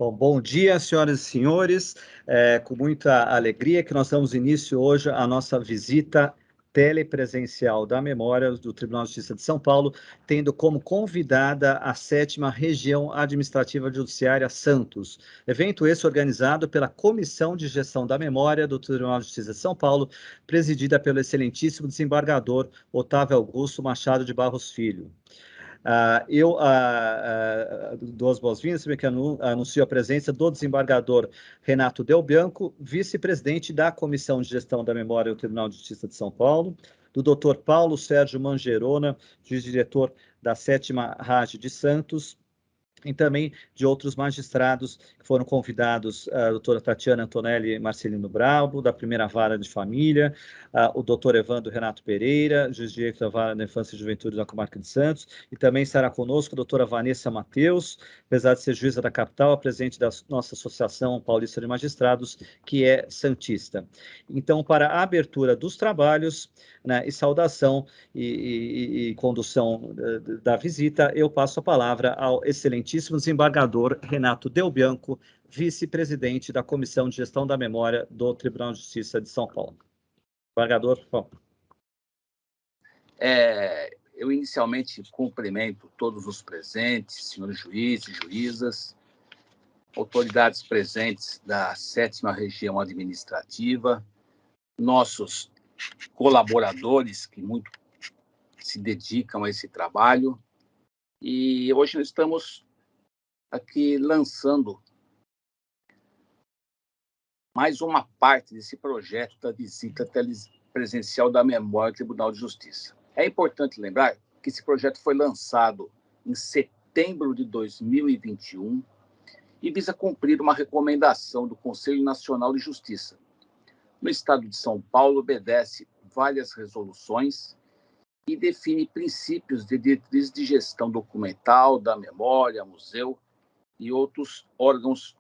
Bom dia, senhoras e senhores. Com muita alegria que nós damos início hoje à nossa visita telepresencial da memória do Tribunal de Justiça de São Paulo, tendo como convidada a 7ª Região Administrativa Judiciária Santos. Evento esse organizado pela Comissão de Gestão da Memória do Tribunal de Justiça de São Paulo, presidida pelo excelentíssimo desembargador Otávio Augusto Machado de Barros Filho. Eu dou as boas-vindas, que anuncio a presença do desembargador Renato Del Bianco, vice-presidente da Comissão de Gestão da Memória do Tribunal de Justiça de São Paulo, do Dr. Paulo Sérgio Mangerona, juiz-diretor da 7ª RAGE de Santos, e também de outros magistrados que foram convidados, a doutora Tatiana Antonelli Marcelino Bravo, da Primeira Vara de Família, o doutor Evandro Renato Pereira, juiz-diretor da Vara da Infância e Juventude da Comarca de Santos, e também estará conosco a doutora Vanessa Mateus, apesar de ser juíza da capital, a presidente da nossa Associação Paulista de Magistrados, que é santista. Então, para a abertura dos trabalhos, né, e saudação e condução da visita, eu passo a palavra ao excelentíssimo desembargador Renato Del Bianco, vice-presidente da Comissão de Gestão da Memória do Tribunal de Justiça de São Paulo. Desembargador, por favor. Eu inicialmente cumprimento todos os presentes, senhores juízes e juízas, autoridades presentes da 7ª Região Administrativa, nossos colaboradores que muito se dedicam a esse trabalho. E hoje nós estamos aqui lançando mais uma parte desse projeto da visita telepresencial da memória do Tribunal de Justiça. É importante lembrar que esse projeto foi lançado em setembro de 2021 e visa cumprir uma recomendação do Conselho Nacional de Justiça. No estado de São Paulo, obedece várias resoluções e define princípios de diretriz de gestão documental da memória, museu e outros órgãos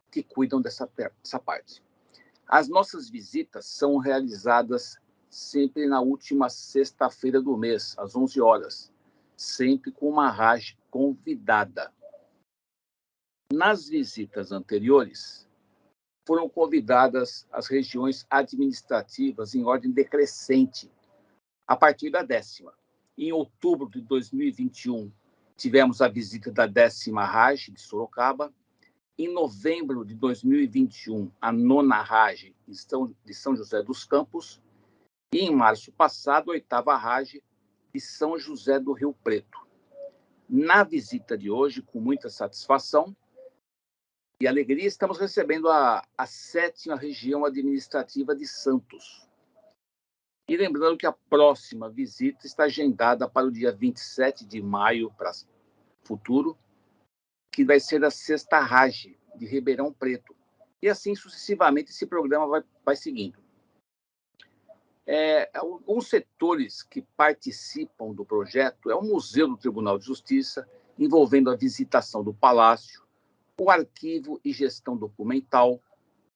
que cuidam dessa parte. As nossas visitas são realizadas sempre na última sexta-feira do mês, às 11 horas, sempre com uma RAGE convidada. Nas visitas anteriores, foram convidadas as regiões administrativas em ordem decrescente, a partir da 10ª. Em outubro de 2021, tivemos a visita da 10ª RAGE de Sorocaba. Em novembro de 2021, a 9ª RAGE de São José dos Campos. E em março passado, a 8ª RAGE de São José do Rio Preto. Na visita de hoje, com muita satisfação e alegria, estamos recebendo a 7ª Região Administrativa de Santos. E lembrando que a próxima visita está agendada para o dia 27 de maio, para futuro, que vai ser a 6ª RAGE de Ribeirão Preto. E assim sucessivamente esse programa vai seguindo. Alguns setores que participam do projeto é o Museu do Tribunal de Justiça, envolvendo a visitação do Palácio, o Arquivo e Gestão Documental,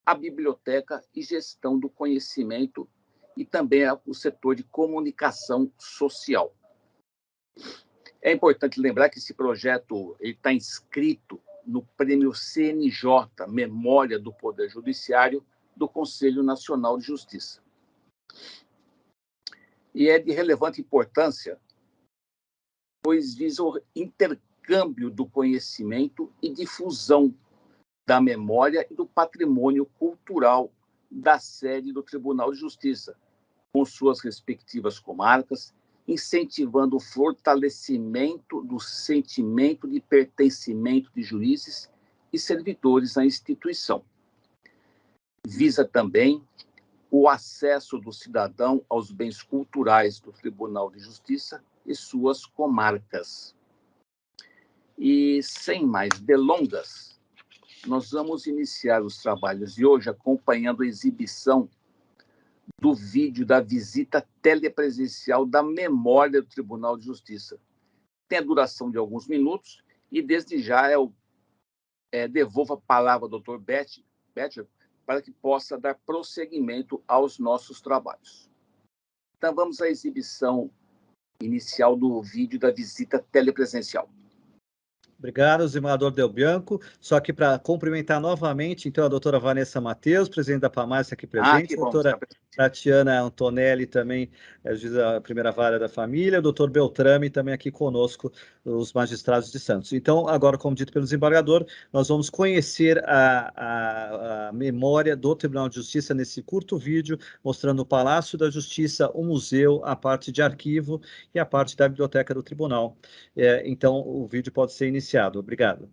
a Biblioteca e Gestão do Conhecimento e também o setor de comunicação social. É importante lembrar que esse projeto está inscrito no Prêmio CNJ, Memória do Poder Judiciário, do Conselho Nacional de Justiça. E é de relevante importância, pois visa o intercâmbio do conhecimento e difusão da memória e do patrimônio cultural da sede do Tribunal de Justiça, com suas respectivas comarcas, incentivando o fortalecimento do sentimento de pertencimento de juízes e servidores à instituição. Visa também o acesso do cidadão aos bens culturais do Tribunal de Justiça e suas comarcas. E, sem mais delongas, nós vamos iniciar os trabalhos de hoje acompanhando a exibição do vídeo da visita telepresencial da memória do Tribunal de Justiça. Tem a duração de alguns minutos e, desde já, devolvo a palavra ao Dr. Betcher para que possa dar prosseguimento aos nossos trabalhos. Então, vamos à exibição inicial do vídeo da visita telepresencial. Obrigado, desembargador Del Bianco. Só aqui para cumprimentar novamente, então, a doutora Vanessa Matheus, presidente da PAMAS aqui presente, Que a bom, doutora Tatiana Antonelli, também, juiz da primeira vara da família, o doutor Beltrame, também aqui conosco, os magistrados de Santos. Então, agora, como dito pelo desembargador, nós vamos conhecer a memória do Tribunal de Justiça nesse curto vídeo, mostrando o Palácio da Justiça, o museu, a parte de arquivo e a parte da biblioteca do tribunal. Então, o vídeo pode ser iniciado. Obrigado.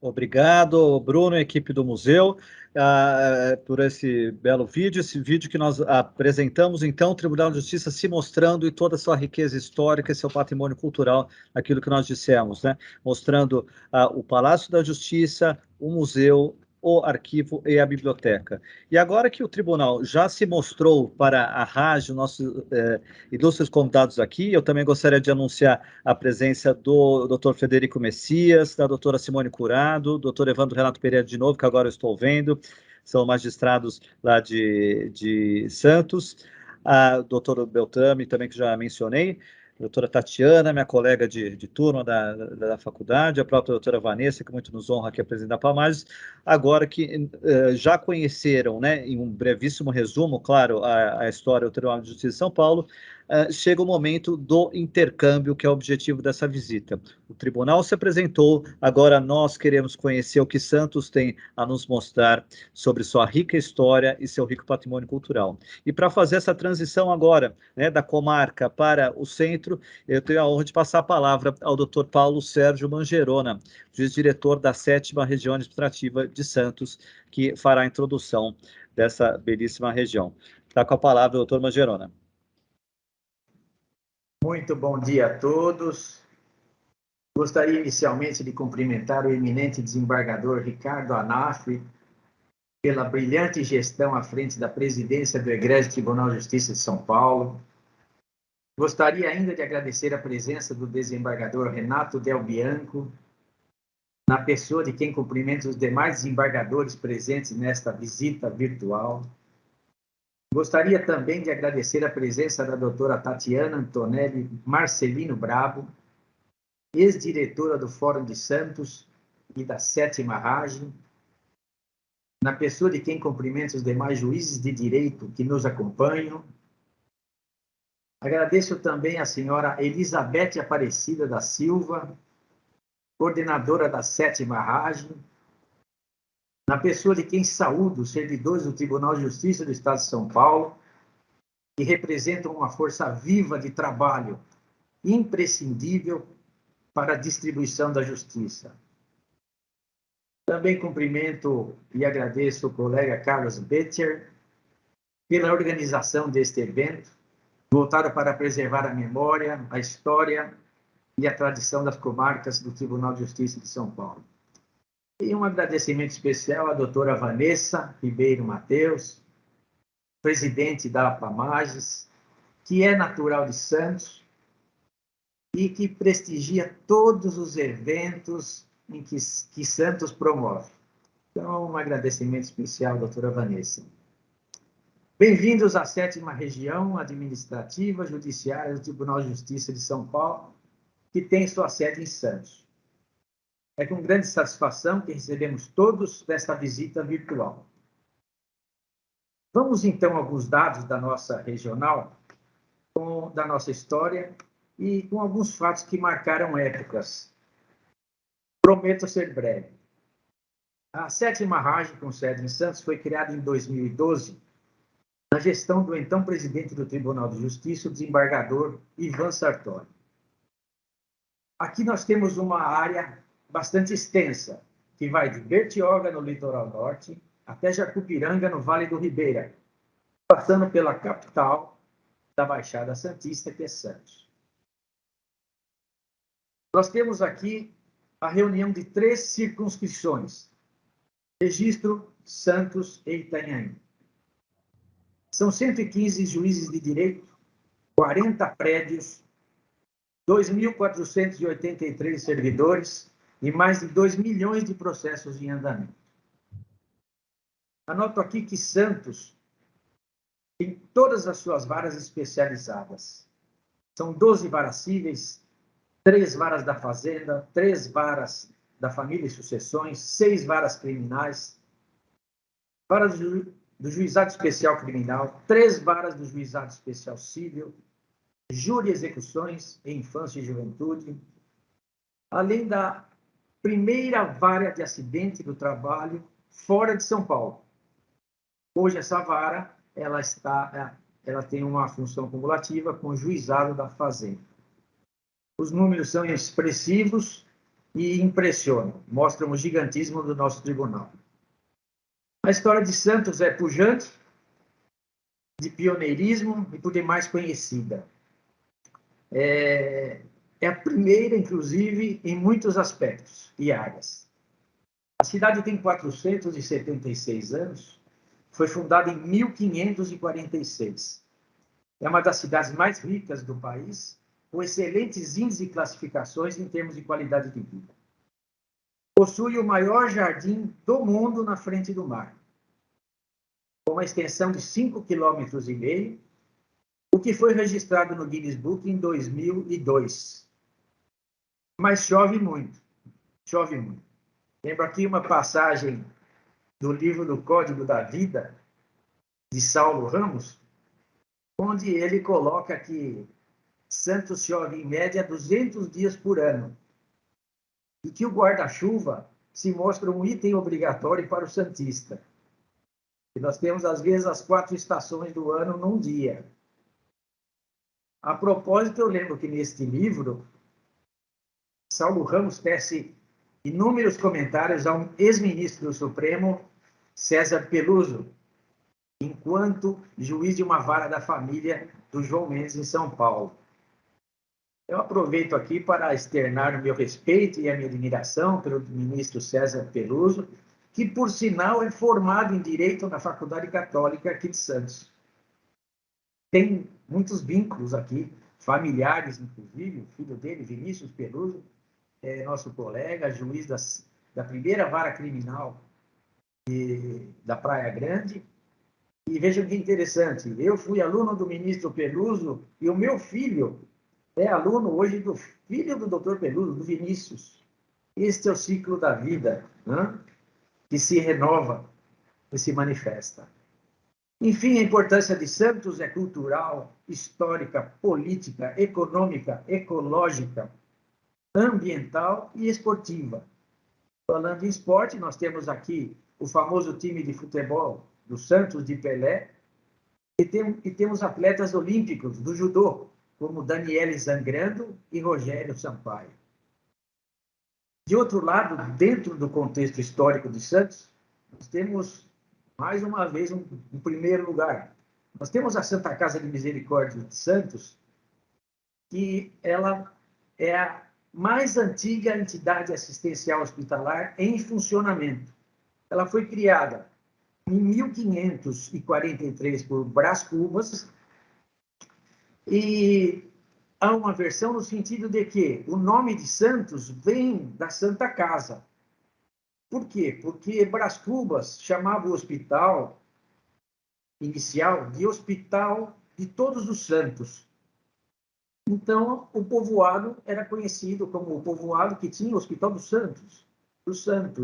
Obrigado, Bruno e equipe do museu, por esse belo vídeo, que nós apresentamos, então, o Tribunal de Justiça se mostrando e toda a sua riqueza histórica e seu patrimônio cultural, aquilo que nós dissemos, né? Mostrando o Palácio da Justiça, o museu, o arquivo e a biblioteca. E agora que o tribunal já se mostrou para a rádio, nossos ilustres convidados aqui, eu também gostaria de anunciar a presença do Dr. Frederico Messias, da doutora Simone Curado, doutor Evandro Renato Pereira de novo, que agora eu estou vendo, são magistrados lá de Santos, a doutora Beltrame também, que já mencionei, a doutora Tatiana, minha colega de turma da faculdade, a própria doutora Vanessa, que muito nos honra aqui apresentar a Palmares, agora que já conheceram, né, em um brevíssimo resumo, claro, a história do Tribunal de Justiça de São Paulo, chega o momento do intercâmbio, que é o objetivo dessa visita. O tribunal se apresentou, agora nós queremos conhecer o que Santos tem a nos mostrar sobre sua rica história e seu rico patrimônio cultural. E para fazer essa transição agora, né, da comarca para o centro, eu tenho a honra de passar a palavra ao Dr. Paulo Sérgio Mangerona, juiz-diretor da 7ª Região Administrativa de Santos, que fará a introdução dessa belíssima região. Está com a palavra o doutor Mangerona. Muito bom dia a todos. Gostaria inicialmente de cumprimentar o eminente desembargador Ricardo Anafre pela brilhante gestão à frente da presidência do Egrégio Tribunal de Justiça de São Paulo. Gostaria ainda de agradecer a presença do desembargador Renato Del Bianco, na pessoa de quem cumprimento os demais desembargadores presentes nesta visita virtual. Gostaria também de agradecer a presença da doutora Tatiana Antonelli Marcelino Brabo, ex-diretora do Fórum de Santos e da 7ª RAGE, na pessoa de quem cumprimento os demais juízes de direito que nos acompanham. Agradeço também à senhora Elizabeth Aparecida da Silva, coordenadora da 7ª Rage, na pessoa de quem saúdo os servidores do Tribunal de Justiça do Estado de São Paulo, que representam uma força viva de trabalho imprescindível para a distribuição da justiça. Também cumprimento e agradeço o colega Carlos Betcher pela organização deste evento, voltado para preservar a memória, a história e a tradição das comarcas do Tribunal de Justiça de São Paulo. E um agradecimento especial à doutora Vanessa Ribeiro Mateus, presidente da APAMAGES, que é natural de Santos e que prestigia todos os eventos em que Santos promove. Então, um agradecimento especial, doutora Vanessa. Bem-vindos à 7ª Região Administrativa Judiciária do Tribunal de Justiça de São Paulo, que tem sua sede em Santos. É com grande satisfação que recebemos todos desta visita virtual. Vamos, então, a alguns dados da nossa regional, da nossa história e com alguns fatos que marcaram épocas. Prometo ser breve. A 7ª Rage, com sede em Santos, foi criada em 2012, na gestão do então presidente do Tribunal de Justiça, o desembargador Ivan Sartori. Aqui nós temos uma área bastante extensa, que vai de Bertioga, no litoral norte, até Jacupiranga, no Vale do Ribeira, passando pela capital da Baixada Santista, que é Santos. Nós temos aqui a reunião de 3 circunscrições: Registro, Santos e Itanhaém. São 115 juízes de direito, 40 prédios, 2.483 servidores e mais de 2 milhões de processos em andamento. Anoto aqui que Santos tem todas as suas varas especializadas. São 12 varas cíveis, 3 varas da Fazenda, 3 varas da Família e Sucessões, 6 varas criminais, varas do Juizado Especial Criminal, 3 varas do Juizado Especial Civil, júri e execuções em infância e juventude, além da primeira vara de acidente do trabalho fora de São Paulo. Hoje essa vara ela tem uma função cumulativa com o Juizado da Fazenda. Os números são expressivos e impressionam, mostram o gigantismo do nosso tribunal. A história de Santos é pujante, de pioneirismo e por demais conhecida. É a primeira, inclusive, em muitos aspectos e áreas. A cidade tem 476 anos, foi fundada em 1546. É uma das cidades mais ricas do país, com excelentes índices e classificações em termos de qualidade de vida. Possui o maior jardim do mundo na frente do mar, com uma extensão de 5,5 km, o que foi registrado no Guinness Book em 2002. Mas chove muito, chove muito. Lembro aqui uma passagem do livro do Código da Vida, de Saulo Ramos, onde ele coloca que Santos chove em média 200 dias por ano, e que o guarda-chuva se mostra um item obrigatório para o santista. E nós temos, às vezes, as 4 estações do ano num dia. A propósito, eu lembro que neste livro, Saulo Ramos tece inúmeros comentários ao ex-ministro do Supremo, César Peluso, enquanto juiz de uma vara da família do João Mendes, em São Paulo. Eu aproveito aqui para externar o meu respeito e a minha admiração pelo ministro César Peluso, que, por sinal, é formado em Direito na Faculdade Católica aqui de Santos. Tem muitos vínculos aqui, familiares, inclusive. O filho dele, Vinícius Peluso, é nosso colega, juiz da primeira vara criminal da Praia Grande. E vejam que interessante, eu fui aluno do ministro Peluso e o meu filho é aluno hoje do filho do doutor Peluso, do Vinícius. Este é o ciclo da vida, né? Que se renova. se manifesta. Enfim, a importância de Santos é cultural, histórica, política, econômica, ecológica, ambiental e esportiva. Falando em esporte, nós temos aqui o famoso time de futebol do Santos de Pelé, e temos atletas olímpicos do judô, como Daniele Zangrando e Rogério Sampaio. De outro lado, dentro do contexto histórico de Santos, nós temos, mais uma vez, um primeiro lugar. Nós temos a Santa Casa de Misericórdia de Santos, que ela é a mais antiga entidade assistencial hospitalar em funcionamento. Ela foi criada em 1543 por Brás Cubas, e há uma versão no sentido de que o nome de Santos vem da Santa Casa. Por quê? Porque Brás Cubas chamava o hospital inicial de Hospital de Todos os Santos. Então, o povoado era conhecido como o povoado que tinha o Hospital dos Santos.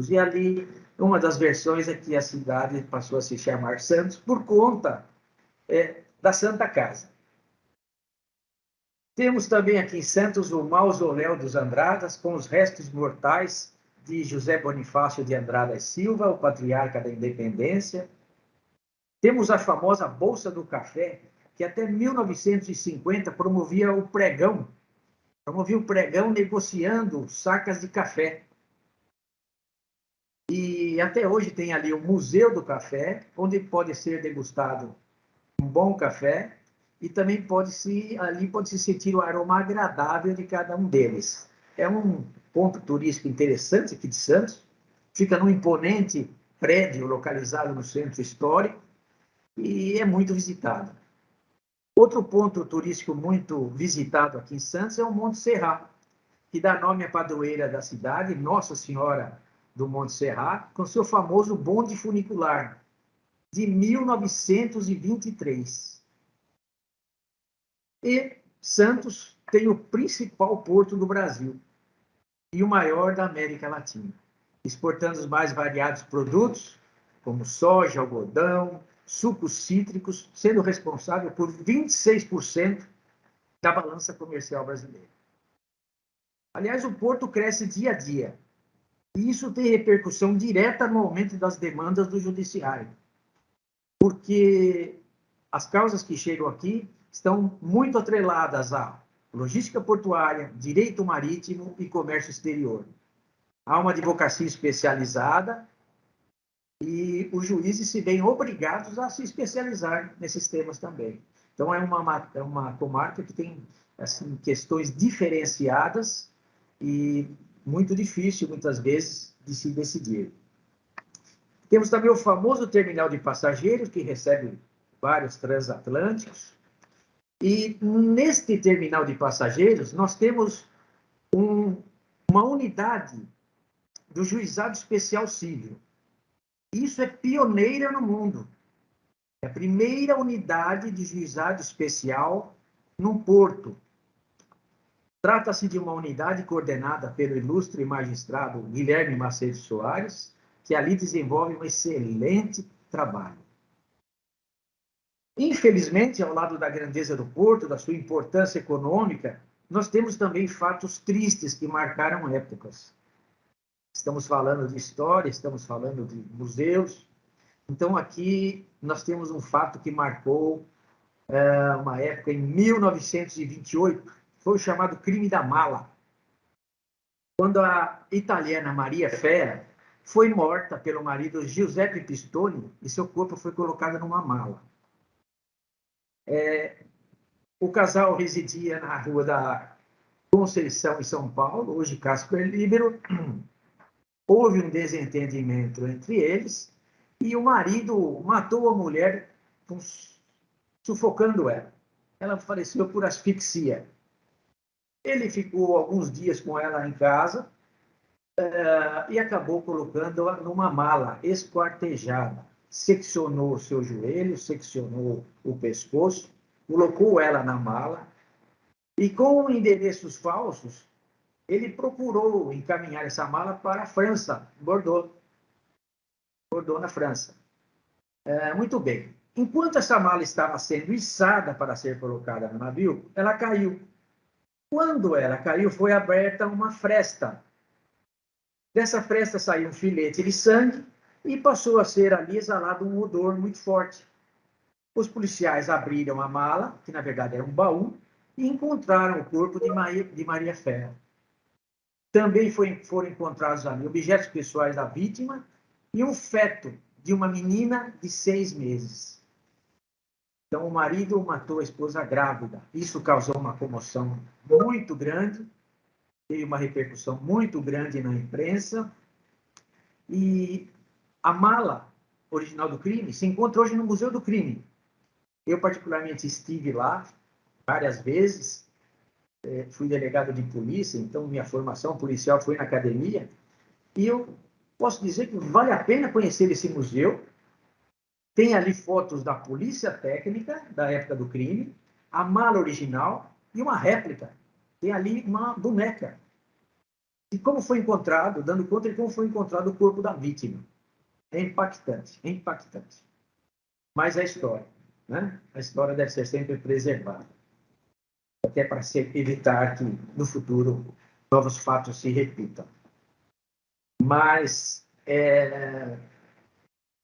E ali, uma das versões é que a cidade passou a se chamar Santos por conta da Santa Casa. Temos também aqui em Santos o Mausoléu dos Andradas, com os restos mortais de José Bonifácio de Andrada e Silva, o patriarca da Independência. Temos a famosa Bolsa do Café, que até 1950 promovia o pregão negociando sacas de café. E até hoje tem ali o Museu do Café, onde pode ser degustado um bom café, e também ali pode-se sentir o aroma agradável de cada um deles. É um ponto turístico interessante aqui de Santos, fica num imponente prédio localizado no centro histórico e é muito visitado. Outro ponto turístico muito visitado aqui em Santos é o Monte Serrat, que dá nome à padroeira da cidade, Nossa Senhora do Monte Serrat, com seu famoso bonde funicular, de 1923. E Santos tem o principal porto do Brasil e o maior da América Latina, exportando os mais variados produtos, como soja, algodão, sucos cítricos, sendo responsável por 26% da balança comercial brasileira. Aliás, o porto cresce dia a dia, e isso tem repercussão direta no aumento das demandas do judiciário, porque as causas que chegam aqui estão muito atreladas à logística portuária, direito marítimo e comércio exterior. Há uma advocacia especializada e os juízes se veem obrigados a se especializar nesses temas também. Então, é uma comarca que tem assim, questões diferenciadas e muito difícil, muitas vezes, de se decidir. Temos também o famoso terminal de passageiros, que recebe vários transatlânticos. E neste terminal de passageiros, nós temos uma unidade do Juizado Especial Civil. Isso é pioneira no mundo. É a primeira unidade de juizado especial num porto. Trata-se de uma unidade coordenada pelo ilustre magistrado Guilherme Macedo Soares, que ali desenvolve um excelente trabalho. Infelizmente, ao lado da grandeza do porto, da sua importância econômica, nós temos também fatos tristes que marcaram épocas. Estamos falando de história, estamos falando de museus. Então, aqui nós temos um fato que marcou uma época em 1928, foi o chamado crime da mala, quando a italiana Maria Fera foi morta pelo marido Giuseppe Pistone e seu corpo foi colocado numa mala. O casal residia na Rua da Conceição, em São Paulo, hoje Casper Libero. Houve um desentendimento entre eles e o marido matou a mulher sufocando ela. Ela faleceu por asfixia. Ele ficou alguns dias com ela em casa e acabou colocando-a numa mala esquartejada. Seccionou o seu joelho, seccionou o pescoço, colocou ela na mala e, com endereços falsos, ele procurou encaminhar essa mala para a França, Bordeaux, na França. Muito bem. Enquanto essa mala estava sendo içada para ser colocada no navio, ela caiu. Quando ela caiu, foi aberta uma fresta. Dessa fresta saiu um filete de sangue e passou a ser ali exalado um odor muito forte. Os policiais abriram a mala, que na verdade era um baú, e encontraram o corpo de Maria Ferro. Também foram encontrados ali objetos pessoais da vítima e um feto de uma menina de 6 meses. Então, o marido matou a esposa grávida. Isso causou uma comoção muito grande, teve uma repercussão muito grande na imprensa. E a mala original do crime se encontra hoje no Museu do Crime. Eu, particularmente, estive lá várias vezes, fui delegado de polícia, então minha formação policial foi na academia, e eu posso dizer que vale a pena conhecer esse museu. Tem ali fotos da polícia técnica, da época do crime, a mala original e uma réplica. Tem ali uma boneca. E como foi encontrado, dando conta de como foi encontrado o corpo da vítima. É impactante, é impactante. Mas a história, né? A história deve ser sempre preservada. Até para evitar que, no futuro, novos fatos se repitam. Mas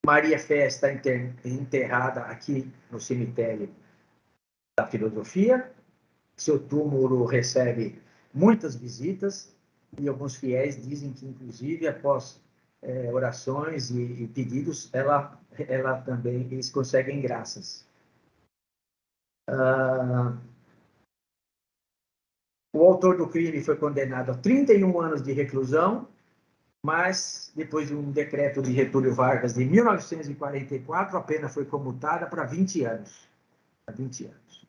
Maria Fé está enterrada aqui no cemitério da Filosofia. Seu túmulo recebe muitas visitas e alguns fiéis dizem que, inclusive, após orações e pedidos, ela também, eles conseguem graças. O autor do crime foi condenado a 31 anos de reclusão, mas, depois de um decreto de Getúlio Vargas de 1944, a pena foi comutada para 20 anos. Para 20 anos.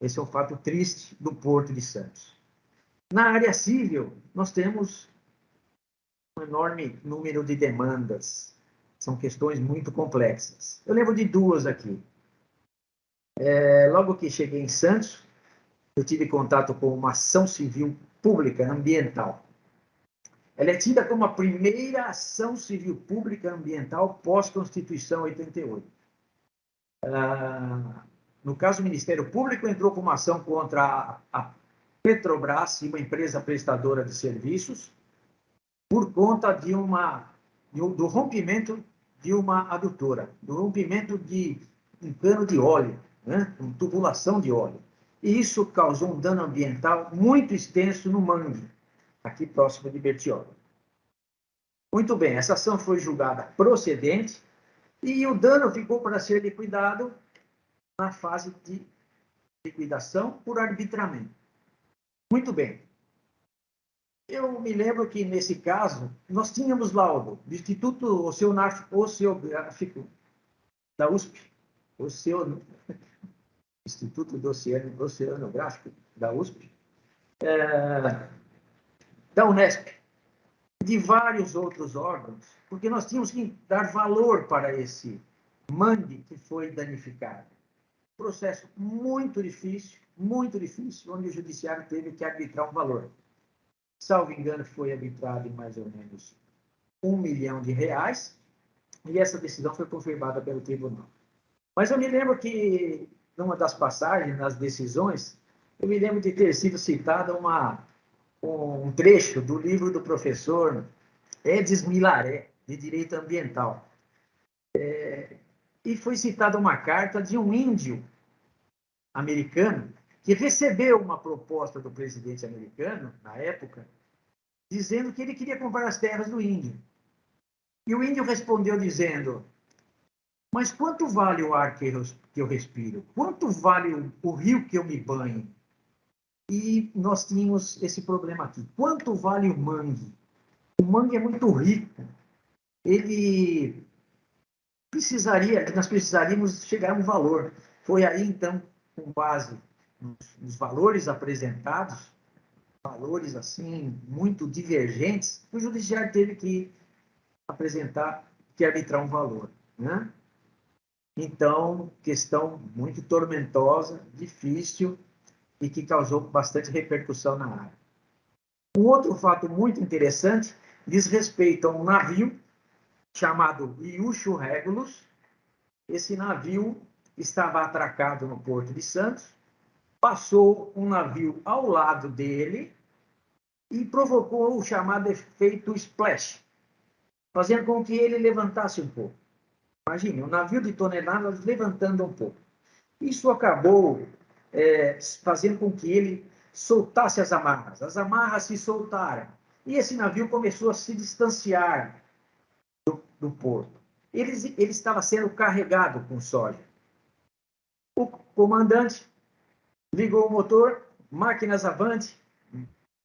Esse é um fato triste do Porto de Santos. Na área civil, nós temos um enorme número de demandas. São questões muito complexas. Eu lembro de duas aqui. Logo que cheguei em Santos, eu tive contato com uma ação civil pública ambiental. Ela é tida como a primeira ação civil pública ambiental pós-Constituição 88. No caso, o Ministério Público entrou com uma ação contra a Petrobras, uma empresa prestadora de serviços, por conta do rompimento de uma adutora, do rompimento de um cano de óleo, né? Uma tubulação de óleo. E isso causou um dano ambiental muito extenso no mangue, aqui próximo de Bertioga. Muito bem, essa ação foi julgada procedente e o dano ficou para ser liquidado na fase de liquidação por arbitramento. Muito bem. Eu me lembro que, nesse caso, nós tínhamos laudo do Instituto Oceanográfico da USP, Instituto Oceanográfico da USP, da Unesp, de vários outros órgãos, porque nós tínhamos que dar valor para esse mangue que foi danificado. Um processo muito difícil, onde o judiciário teve que arbitrar um valor. Salvo engano, foi arbitrado em mais ou menos R$1 milhão, e essa decisão foi confirmada pelo tribunal. Mas eu me lembro que, numa das passagens, nas decisões, eu me lembro de ter sido citada um trecho do livro do professor Edis Milaré, de Direito Ambiental. E foi citada uma carta de um índio americano que recebeu uma proposta do presidente americano, na época, dizendo que ele queria comprar as terras do índio. E o índio respondeu dizendo: mas quanto vale o ar que eu respiro? Quanto vale o rio que eu me banho? E nós tínhamos esse problema aqui. Quanto vale o mangue? O mangue é muito rico. Nós precisaríamos chegar a um valor. Foi aí, então, com base nos valores apresentados, valores assim muito divergentes, o judiciário teve que arbitrar um valor, né? Então, questão muito tormentosa, difícil e que causou bastante repercussão na área. Um outro fato muito interessante diz respeito a um navio chamado Iucho Regulus, esse navio estava atracado no Porto de Santos, passou um navio ao lado dele e provocou o chamado efeito splash, fazendo com que ele levantasse um pouco. Imagine, um navio de toneladas levantando um pouco. Isso acabou fazendo com que ele soltasse as amarras se soltaram, e esse navio começou a se distanciar do porto. Ele estava sendo carregado com soja. O comandante ligou o motor, máquinas avante,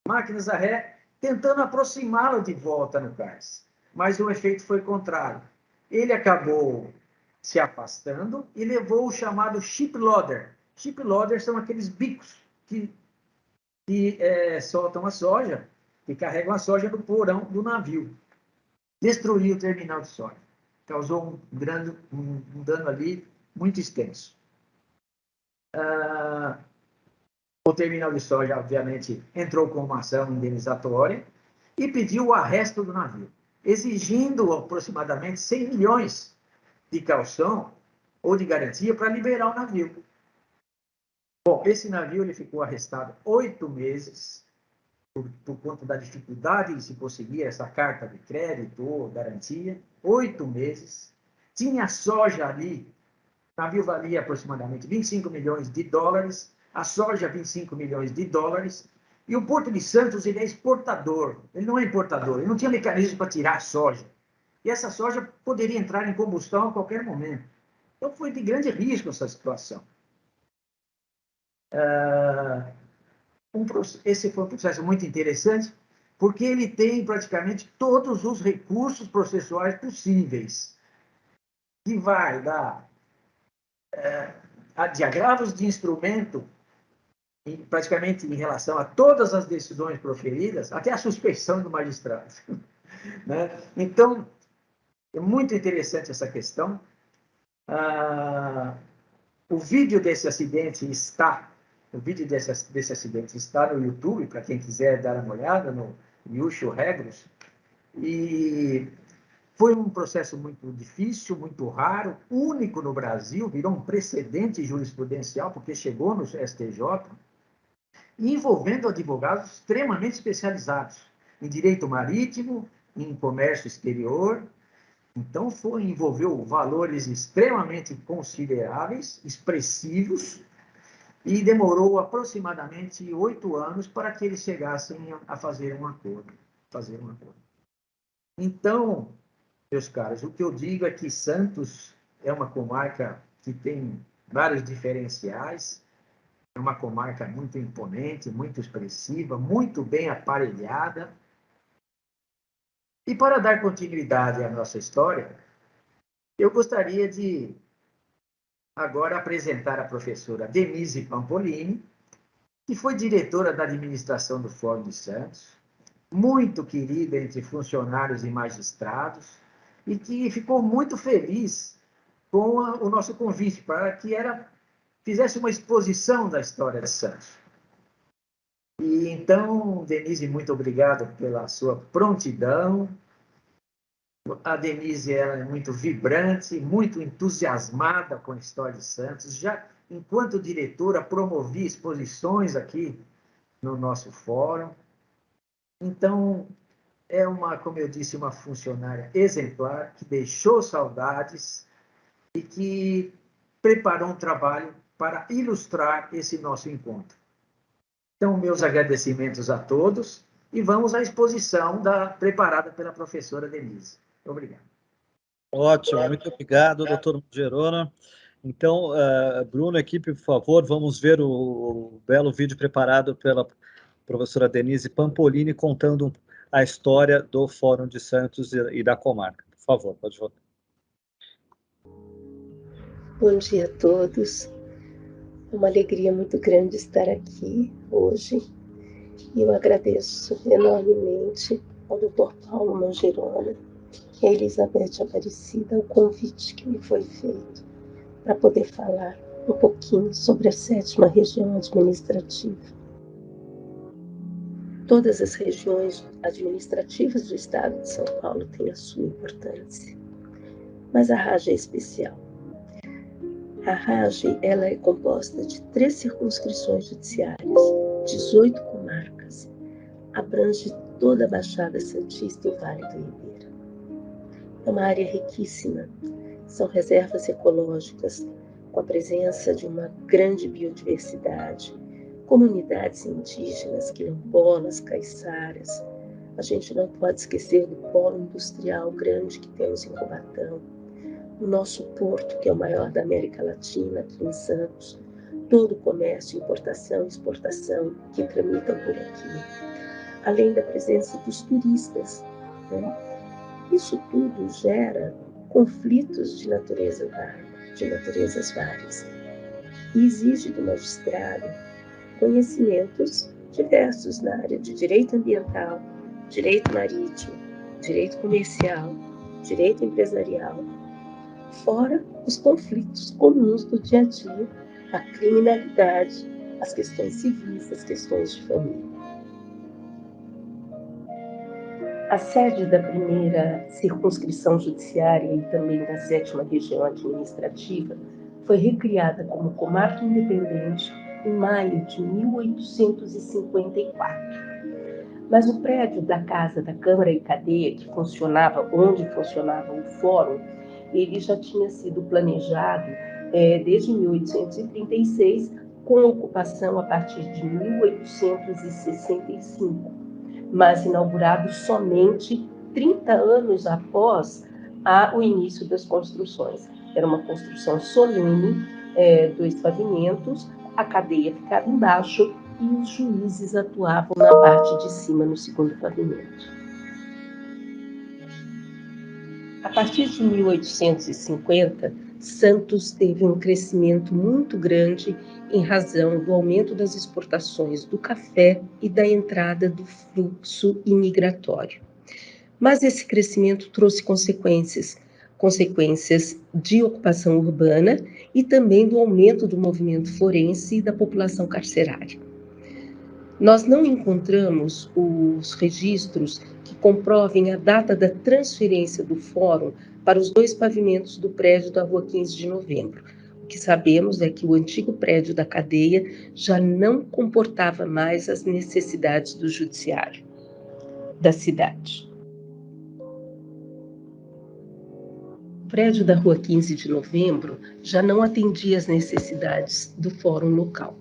máquinas a ré, tentando aproximá-lo de volta no cais. Mas o efeito foi contrário. Ele acabou se afastando e levou o chamado ship loader. Ship loader são aqueles bicos que soltam a soja, que carregam a soja no porão do navio. Destruiu o terminal de soja. Causou um dano ali muito extenso. O terminal de soja, obviamente, entrou com uma ação indenizatória e pediu o arresto do navio, exigindo aproximadamente 100 milhões de caução ou de garantia para liberar o navio. Bom, esse navio ele ficou arrestado 8 meses por conta da dificuldade de se conseguir essa carta de crédito ou garantia. 8 meses. Tinha soja ali. O navio valia aproximadamente 25 milhões de dólares. A soja, 25 milhões de dólares. E o Porto de Santos, ele é exportador. Ele não é importador. Ele não tinha mecanismo para tirar a soja. E essa soja poderia entrar em combustão a qualquer momento. Então, foi de grande risco essa situação. Esse foi um processo muito interessante, porque ele tem praticamente todos os recursos processuais possíveis, que vai de agravos de instrumento, praticamente em relação a todas as decisões proferidas, até a suspeição do magistrado. Né? Então, é muito interessante essa questão. O vídeo desse acidente está no YouTube, para quem quiser dar uma olhada, no Yusho Regros. E foi um processo muito difícil, muito raro, único no Brasil, virou um precedente jurisprudencial, porque chegou no STJ, e envolvendo advogados extremamente especializados em direito marítimo, em comércio exterior. Então, envolveu valores extremamente consideráveis, expressivos, e demorou aproximadamente 8 anos para que eles chegassem a fazer um acordo. Então, meus caros, o que eu digo é que Santos é uma comarca que tem vários diferenciais, é uma comarca muito imponente, muito expressiva, muito bem aparelhada. E para dar continuidade à nossa história, eu gostaria de agora apresentar a professora Denise Pampolini, que foi diretora da administração do Fórum de Santos, muito querida entre funcionários e magistrados, e que ficou muito feliz com o nosso convite para que ela fizesse uma exposição da história de Santos. E então, Denise, muito obrigado pela sua prontidão. A Denise ela é muito vibrante, muito entusiasmada com a história de Santos. Já, enquanto diretora, promovi exposições aqui no nosso fórum. Então, como eu disse, uma funcionária exemplar, que deixou saudades e que preparou um trabalho para ilustrar esse nosso encontro. Então, meus agradecimentos a todos e vamos à exposição preparada pela professora Denise. Obrigado. Ótimo, muito obrigado, doutor Gerona. Então, Bruno, equipe, por favor, vamos ver o belo vídeo preparado pela professora Denise Pampolini contando a história do Fórum de Santos e da comarca. Por favor, pode voltar. Bom dia a todos. É uma alegria muito grande estar aqui hoje. E eu agradeço enormemente ao Dr. Paulo Mangerona e a Elizabeth Aparecida o convite que me foi feito para poder falar um pouquinho sobre a 7ª região administrativa. Todas as regiões administrativas do estado de São Paulo têm a sua importância, mas a Raja é especial. A RAGE ela é composta de 3 circunscrições judiciárias, 18 comarcas, abrange toda a Baixada Santista e o Vale do Ribeira. É uma área riquíssima, são reservas ecológicas com a presença de uma grande biodiversidade, comunidades indígenas, quilombolas, caiçaras. A gente não pode esquecer do polo industrial grande que temos em Cubatão, o nosso porto, que é o maior da América Latina, aqui em Santos, todo o comércio, importação e exportação que tramitam por aqui, além da presença dos turistas, né? Isso tudo gera conflitos de naturezas várias e exige do magistrado conhecimentos diversos na área de direito ambiental, direito marítimo, direito comercial, direito empresarial, fora os conflitos comuns do dia a dia, a criminalidade, as questões civis, as questões de família. A sede da primeira circunscrição judiciária e também da 7ª região administrativa foi recriada como comarca independente em maio de 1854. Mas o prédio da Casa da Câmara e Cadeia, onde funcionava o fórum, ele já tinha sido planejado desde 1836, com ocupação a partir de 1865, mas inaugurado somente 30 anos após o início das construções. Era uma construção solene, 2 pavimentos, a cadeia ficava embaixo e os juízes atuavam na parte de cima, no 2º pavimento. A partir de 1850, Santos teve um crescimento muito grande em razão do aumento das exportações do café e da entrada do fluxo imigratório. Mas esse crescimento trouxe consequências de ocupação urbana e também do aumento do movimento forense e da população carcerária. Nós não encontramos os registros que comprovem a data da transferência do fórum para os 2 pavimentos do prédio da Rua 15 de Novembro. O que sabemos é que o antigo prédio da cadeia já não comportava mais as necessidades do judiciário da cidade. O prédio da Rua 15 de Novembro já não atendia às necessidades do fórum local.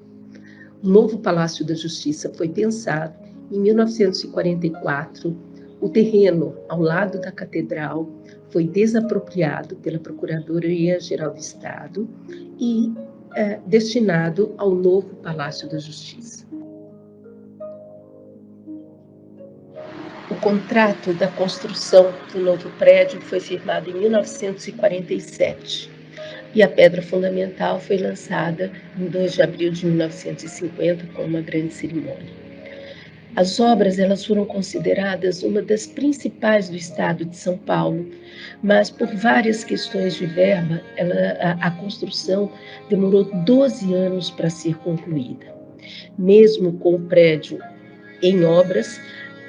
O novo Palácio da Justiça foi pensado em 1944. O terreno ao lado da catedral foi desapropriado pela Procuradoria-Geral do Estado e destinado ao novo Palácio da Justiça. O contrato da construção do novo prédio foi firmado em 1947. E a pedra fundamental foi lançada em 2 de abril de 1950 com uma grande cerimônia. As obras elas foram consideradas uma das principais do estado de São Paulo, mas por várias questões de verba, a construção demorou 12 anos para ser concluída. Mesmo com o prédio em obras,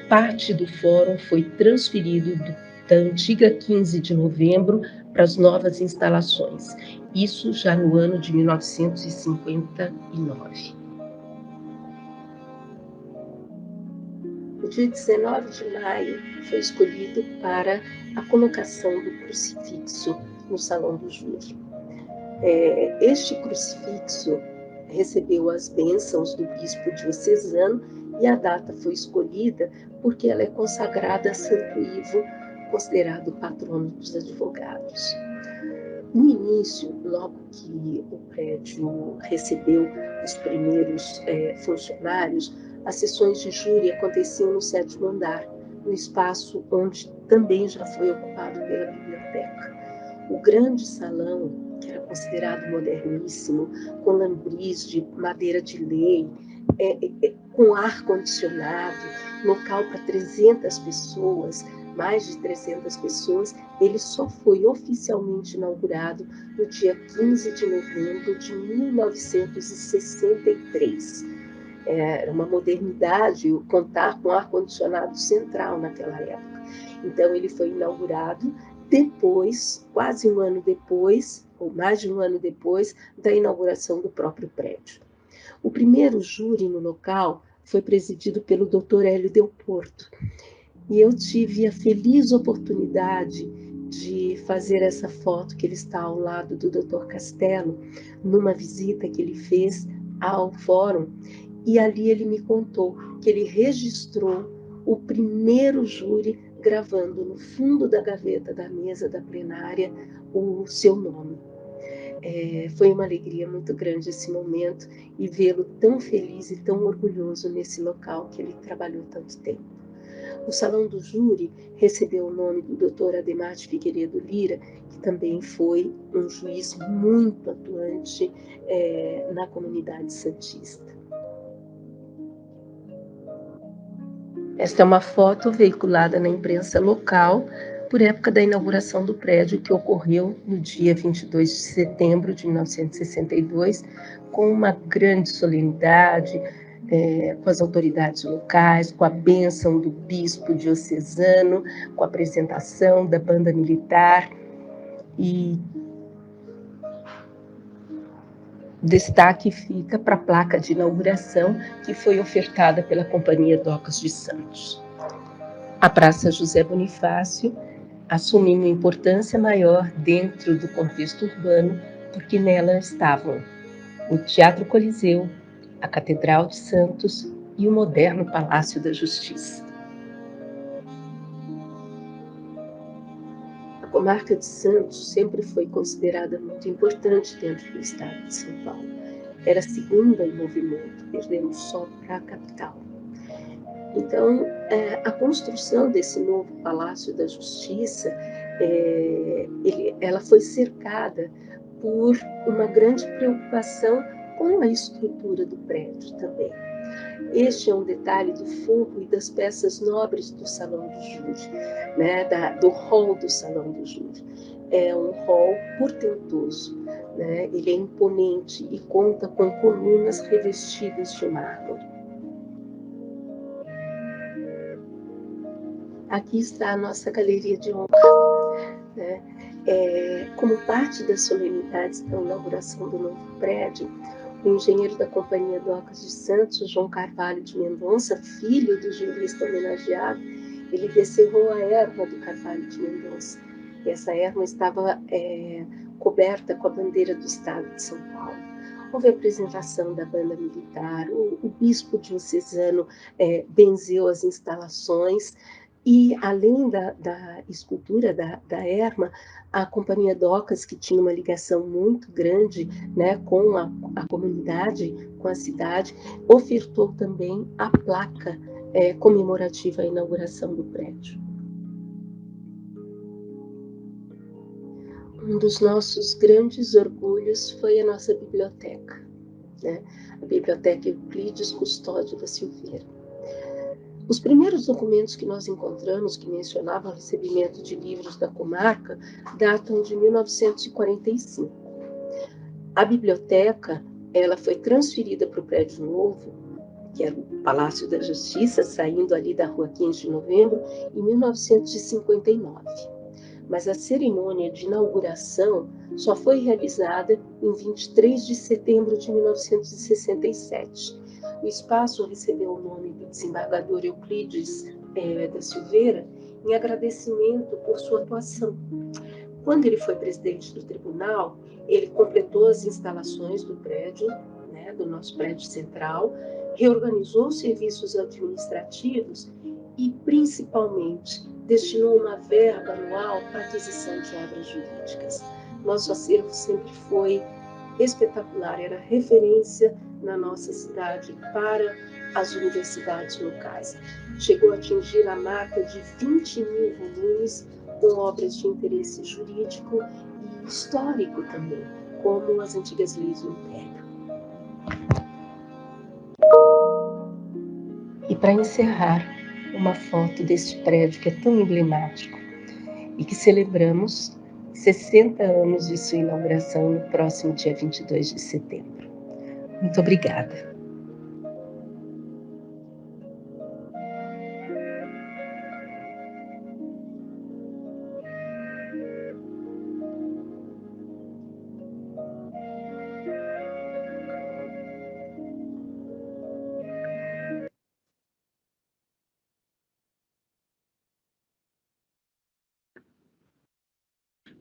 parte do fórum foi transferido da antiga 15 de novembro para as novas instalações. Isso já no ano de 1959. O dia 19 de maio foi escolhido para a colocação do crucifixo no Salão do Júri. Este crucifixo recebeu as bênçãos do bispo diocesano e a data foi escolhida porque ela é consagrada a Santo Ivo, considerado patrono dos advogados. No início, logo que o prédio recebeu os primeiros funcionários, as sessões de júri aconteciam no 7º andar, no espaço onde também já foi ocupado pela biblioteca. O grande salão, que era considerado moderníssimo, com lambris de madeira de lei, com ar-condicionado, local para 300 pessoas, mais de 300 pessoas, ele só foi oficialmente inaugurado no dia 15 de novembro de 1963. Era uma modernidade contar com ar-condicionado central naquela época. Então, ele foi inaugurado depois, quase um ano depois, ou mais de um ano depois da inauguração do próprio prédio. O primeiro júri no local foi presidido pelo Dr. Hélio Del Porto, e eu tive a feliz oportunidade de fazer essa foto que ele está ao lado do Dr. Castelo, numa visita que ele fez ao fórum, e ali ele me contou que ele registrou o primeiro júri gravando no fundo da gaveta da mesa da plenária o seu nome. Foi uma alegria muito grande esse momento e vê-lo tão feliz e tão orgulhoso nesse local que ele trabalhou tanto tempo. O Salão do Júri recebeu o nome do Dr. Ademar de Figueiredo Lira, que também foi um juiz muito atuante na comunidade santista. Esta é uma foto veiculada na imprensa local por época da inauguração do prédio, que ocorreu no dia 22 de setembro de 1962, com uma grande solenidade, com as autoridades locais, com a bênção do bispo diocesano, com a apresentação da banda militar. E destaque fica para a placa de inauguração, que foi ofertada pela Companhia Docas de Santos. A Praça José Bonifácio assumiu uma importância maior dentro do contexto urbano, porque nela estavam o Teatro Coliseu, a Catedral de Santos e o moderno Palácio da Justiça. A comarca de Santos sempre foi considerada muito importante dentro do estado de São Paulo. Era a segunda em movimento, perdemos só para a capital. Então, a construção desse novo Palácio da Justiça, ela foi cercada por uma grande preocupação com a estrutura do prédio também. Este é um detalhe do forro e das peças nobres do Salão do Júri, né, do hall do Salão do Júri. É um hall portentoso, né? Ele é imponente e conta com colunas revestidas de mármore. Aqui está a nossa galeria de honra, né? Como parte das solenidades da inauguração do novo prédio, o engenheiro da Companhia Docas de Santos, João Carvalho de Mendonça, filho do jurista homenageado, ele descerrou a erma do Carvalho de Mendonça. E essa erma estava coberta com a bandeira do estado de São Paulo. Houve a apresentação da banda militar, o bispo diocesano benzeu as instalações. E, além da escultura da erma, a Companhia Docas, que tinha uma ligação muito grande, né, com a comunidade, com a cidade, ofertou também a placa comemorativa à inauguração do prédio. Um dos nossos grandes orgulhos foi a nossa biblioteca, né? A Biblioteca Euclides Custódio da Silveira. Os primeiros documentos que nós encontramos que mencionavam o recebimento de livros da comarca datam de 1945. A biblioteca, ela foi transferida para o prédio novo, que era o Palácio da Justiça, saindo ali da Rua 15 de Novembro, em 1959. Mas a cerimônia de inauguração só foi realizada em 23 de setembro de 1967. O espaço recebeu o nome do desembargador Euclides da Silveira em agradecimento por sua atuação. Quando ele foi presidente do tribunal, ele completou as instalações do prédio, né, do nosso prédio central, reorganizou os serviços administrativos e, principalmente, destinou uma verba anual para aquisição de obras jurídicas. Nosso acervo sempre foi espetacular, era referência na nossa cidade para as universidades locais. Chegou a atingir a marca de 20 mil volumes com obras de interesse jurídico e histórico também, como as antigas leis do Império. E para encerrar, uma foto deste prédio que é tão emblemático e que celebramos 60 anos de sua inauguração no próximo dia 22 de setembro. Muito obrigada.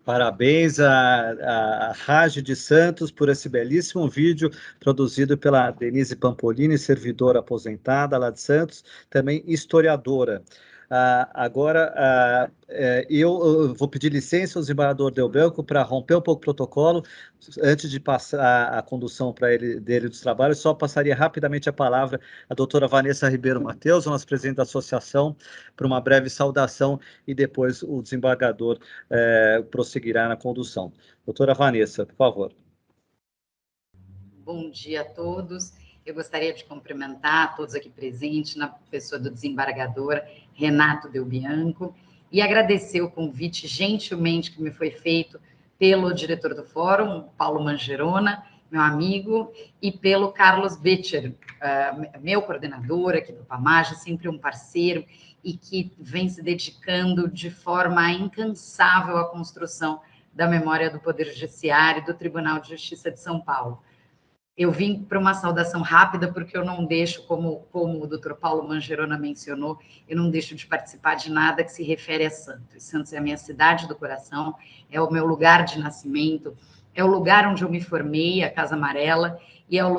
Parabéns à Rádio de Santos por esse belíssimo vídeo produzido pela Denise Pampolini, servidora aposentada lá de Santos, também historiadora. Agora, eu vou pedir licença ao desembargador Delbanco para romper um pouco o protocolo. Antes de passar a condução para dele dos trabalhos, só passaria rapidamente a palavra à doutora Vanessa Ribeiro Mateus, nossa presidente da associação, para uma breve saudação e depois o desembargador prosseguirá na condução. Doutora Vanessa, por favor. Bom dia a todos. Eu gostaria de cumprimentar todos aqui presentes, na pessoa do desembargador Renato Delbianco, e agradecer o convite gentilmente que me foi feito pelo diretor do fórum, Paulo Mangerona, meu amigo, e pelo Carlos Betcher, meu coordenador aqui do PAMAGE, sempre um parceiro, e que vem se dedicando de forma incansável à construção da memória do Poder Judiciário e do Tribunal de Justiça de São Paulo. Eu vim para uma saudação rápida, porque eu não deixo, como o doutor Paulo Mangerona mencionou, eu não deixo de participar de nada que se refere a Santos. Santos é a minha cidade do coração, é o meu lugar de nascimento, é o lugar onde eu me formei, a Casa Amarela, e é o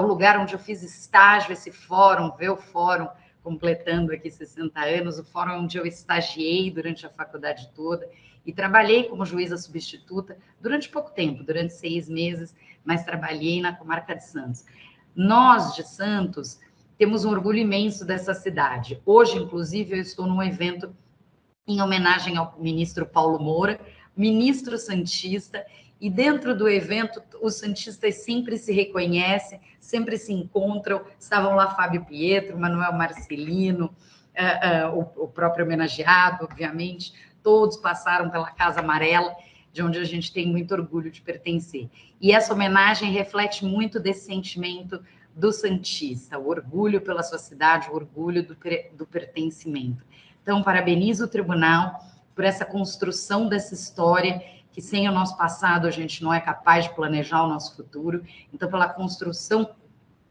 lugar onde eu fiz estágio, esse fórum, ver o fórum completando aqui 60 anos, o fórum onde eu estagiei durante a faculdade toda, e trabalhei como juíza substituta durante pouco tempo, durante 6 meses, mas trabalhei na comarca de Santos. Nós, de Santos, temos um orgulho imenso dessa cidade. Hoje, inclusive, eu estou num evento em homenagem ao ministro Paulo Moura, ministro santista, e dentro do evento, os santistas sempre se reconhecem, sempre se encontram. Estavam lá Fábio Pietro, Manuel Marcelino, o próprio homenageado, obviamente, todos passaram pela Casa Amarela, de onde a gente tem muito orgulho de pertencer. E essa homenagem reflete muito desse sentimento do santista, o orgulho pela sua cidade, o orgulho do pertencimento. Então, parabenizo o tribunal por essa construção dessa história, que sem o nosso passado a gente não é capaz de planejar o nosso futuro. Então, pela construção,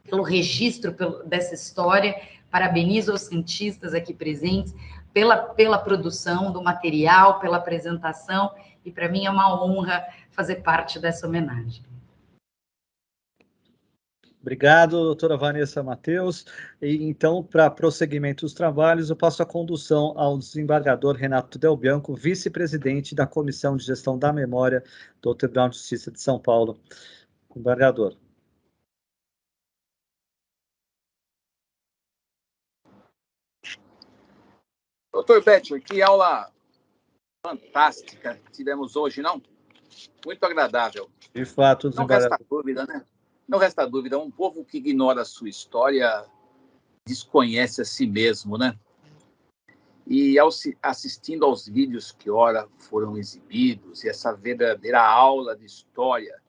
pelo registro dessa história, parabenizo os santistas aqui presentes, pela produção do material, pela apresentação, e para mim é uma honra fazer parte dessa homenagem. Obrigado, doutora Vanessa Mateus. E, então, para prosseguimento dos trabalhos, eu passo a condução ao desembargador Renato Delbianco, vice-presidente da Comissão de Gestão da Memória do Tribunal de Justiça de São Paulo. Desembargador. Doutor Betcher, que aula fantástica tivemos hoje, não? Muito agradável. De fato, não resta dúvida, né? Não resta dúvida, um povo que ignora a sua história desconhece a si mesmo, né? E assistindo aos vídeos que ora foram exibidos, e essa verdadeira aula de história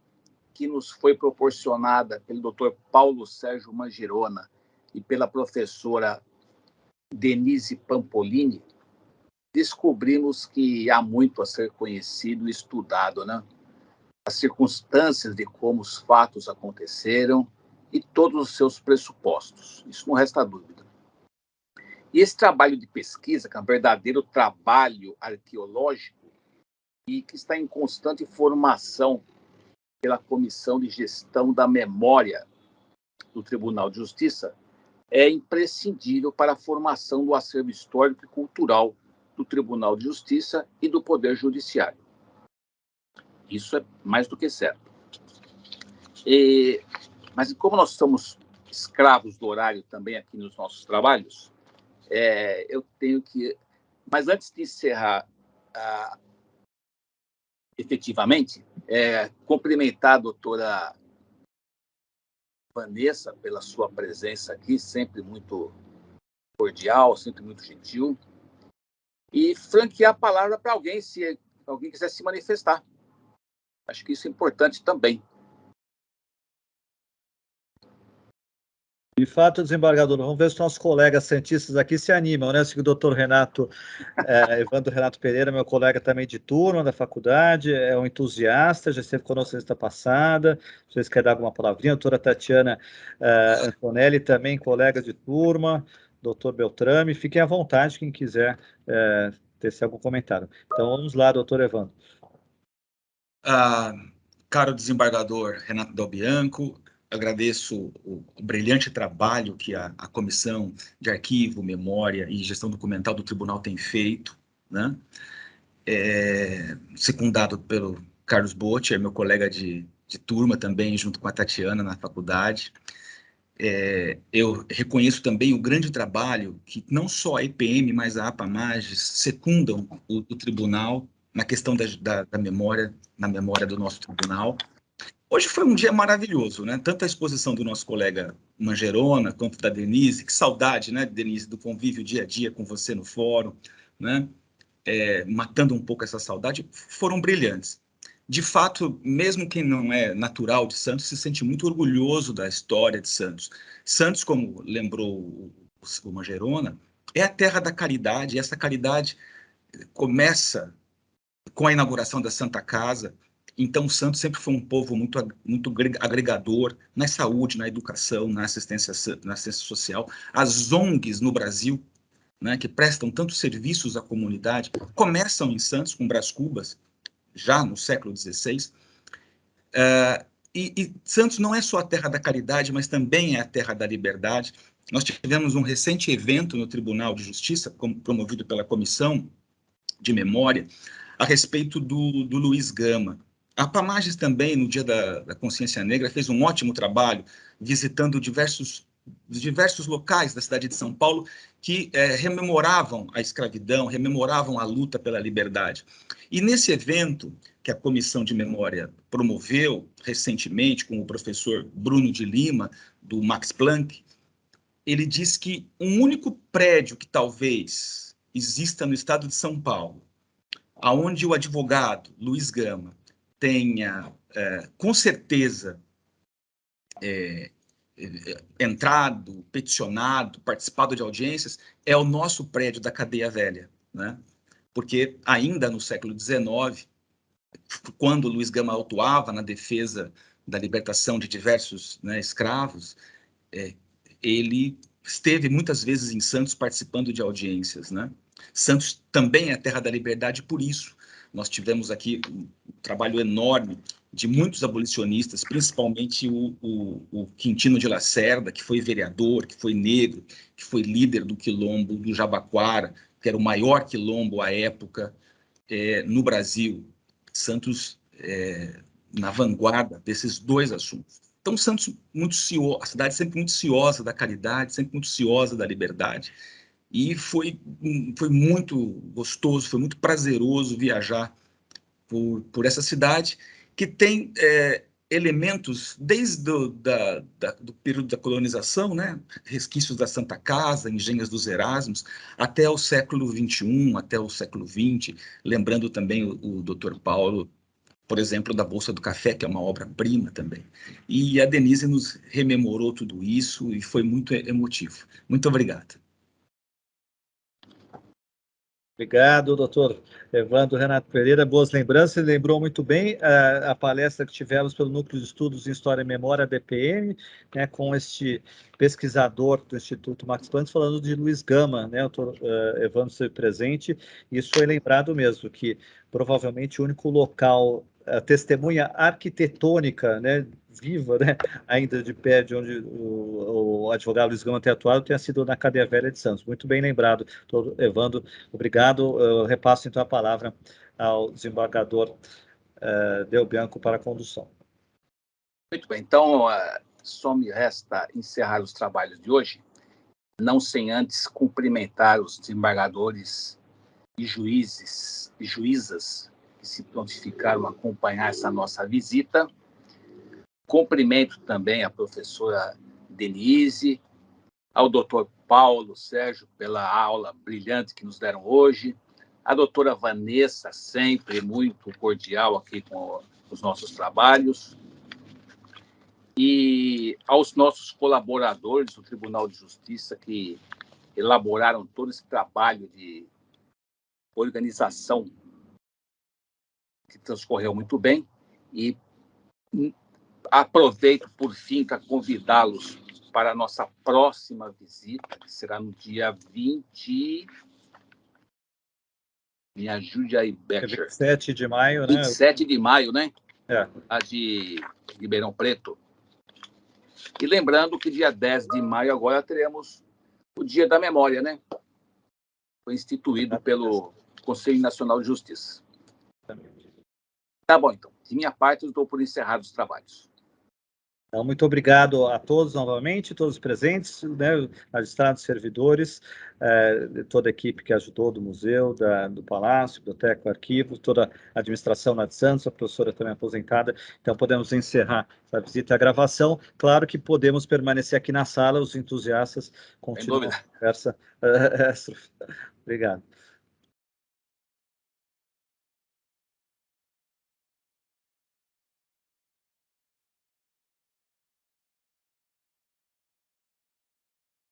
que nos foi proporcionada pelo Dr. Paulo Sérgio Mangerona e pela professora Denise Pampolini, descobrimos que há muito a ser conhecido e estudado, né? As circunstâncias de como os fatos aconteceram e todos os seus pressupostos. Isso não resta dúvida. E esse trabalho de pesquisa, que é um verdadeiro trabalho arqueológico e que está em constante formação pela Comissão de Gestão da Memória do Tribunal de Justiça, é imprescindível para a formação do acervo histórico e cultural do Tribunal de Justiça e do Poder Judiciário. Isso é mais do que certo. Mas como nós somos escravos do horário também aqui nos nossos trabalhos, eu tenho que... Mas antes de encerrar efetivamente, cumprimentar a doutora Vanessa pela sua presença aqui, sempre muito cordial, sempre muito gentil, e franquear a palavra para alguém, se alguém quiser se manifestar. Acho que isso é importante também. De fato, desembargador, vamos ver se nossos colegas santistas aqui se animam, né? O doutor Renato, Evandro Renato Pereira, meu colega também de turma da faculdade, é um entusiasta, já esteve conosco na sexta passada. Vocês querem dar alguma palavrinha? A doutora Tatiana Antonelli, também colega de turma, doutor Beltrame, fiquem à vontade, quem quiser tecer algum comentário. Então, vamos lá, doutor Evandro. Caro desembargador Renato Del Bianco, agradeço o brilhante trabalho que a Comissão de Arquivo, Memória e Gestão Documental do Tribunal tem feito, né? Secundado pelo Carlos Botti, meu colega de turma também, junto com a Tatiana na faculdade. Eu reconheço também o grande trabalho que não só a EPM, mas a APAMAGES secundam o tribunal na questão da memória, na memória do nosso tribunal. Hoje foi um dia maravilhoso, né? Tanto a exposição do nosso colega Mangerona, quanto da Denise. Que saudade, né, Denise, do convívio dia a dia com você no fórum, né? Matando um pouco essa saudade, foram brilhantes. De fato, mesmo quem não é natural de Santos, se sente muito orgulhoso da história de Santos. Santos, como lembrou o Mangerona, é a terra da caridade, e essa caridade começa com a inauguração da Santa Casa. Então, Santos sempre foi um povo muito agregador na saúde, na educação, na assistência social. As ONGs no Brasil, né, que prestam tantos serviços à comunidade, começam em Santos, com Brás Cubas, já no século XVI. E Santos não é só a terra da caridade, mas também é a terra da liberdade. Nós tivemos um recente evento no Tribunal de Justiça, promovido pela Comissão de Memória, a respeito do Luiz Gama. A Pamages também, no Dia da Consciência Negra, fez um ótimo trabalho, visitando diversos locais da cidade de São Paulo que rememoravam a escravidão, rememoravam a luta pela liberdade. E nesse evento que a Comissão de Memória promoveu recentemente com o professor Bruno de Lima, do Max Planck, ele diz que um único prédio que talvez exista no estado de São Paulo, aonde o advogado Luiz Gama tenha, com certeza, entrado, peticionado, participado de audiências, é o nosso prédio da Cadeia Velha, né? Porque ainda no século XIX, quando Luiz Gama atuava na defesa da libertação de diversos, né, escravos, ele esteve muitas vezes em Santos participando de audiências, né? Santos também é a terra da liberdade, por isso nós tivemos aqui um trabalho enorme de muitos abolicionistas, principalmente o Quintino de Lacerda, que foi vereador, que foi negro, que foi líder do quilombo do Jabaquara, que era o maior quilombo à época no Brasil. Santos na vanguarda desses dois assuntos. Então, Santos, a cidade sempre muito ciosa da caridade, sempre muito ciosa da liberdade. E foi muito gostoso, foi muito prazeroso viajar por essa cidade, que tem elementos desde do período da colonização, né? Resquícios da Santa Casa, engenhos dos Erasmos, até o século XXI, até o século XX, lembrando também o Dr. Paulo, por exemplo, da Bolsa do Café, que é uma obra-prima também. E a Denise nos rememorou tudo isso e foi muito emotivo. Muito obrigado. Obrigado, doutor Evandro Renato Pereira. Boas lembranças. Lembrou muito bem a palestra que tivemos pelo Núcleo de Estudos em História e Memória, DPM, né, com este pesquisador do Instituto Max Planck, falando de Luiz Gama, né, o doutor Evandro esteve presente. Isso foi lembrado mesmo, que provavelmente o único local, a testemunha arquitetônica, né, viva, né, ainda de pé, de onde o advogado Luiz Gama tem atuado, tenha sido na Cadeia Velha de Santos. Muito bem lembrado, doutor Evandro. Obrigado. Eu repasso então a palavra ao desembargador Del Bianco para a condução. Muito bem. Então, só me resta encerrar os trabalhos de hoje, não sem antes cumprimentar os desembargadores e juízes e juízas que se prontificaram a acompanhar essa nossa visita. Cumprimento também a professora Denise, ao doutor Paulo Sérgio pela aula brilhante que nos deram hoje, a doutora Vanessa, sempre muito cordial aqui com os nossos trabalhos, e aos nossos colaboradores do Tribunal de Justiça que elaboraram todo esse trabalho de organização que transcorreu muito bem, e aproveito, por fim, para convidá-los para a nossa próxima visita, que será no dia 20 Me ajude aí, Becher. 27 de maio, né? 27 de maio, né? É. A de Ribeirão Preto. E lembrando que dia 10 de maio agora teremos o Dia da Memória, né? Foi instituído pelo Conselho Nacional de Justiça. Tá bom, então. De minha parte, eu estou por encerrados os trabalhos. Então, muito obrigado a todos novamente, todos os presentes, né, magistrados, servidores, toda a equipe que ajudou do museu, do Palácio, Biblioteca, Arquivo, toda a administração lá de Santos, a professora também aposentada. Então, podemos encerrar a visita e a gravação. Claro que podemos permanecer aqui na sala, os entusiastas continuam a conversa. Obrigado.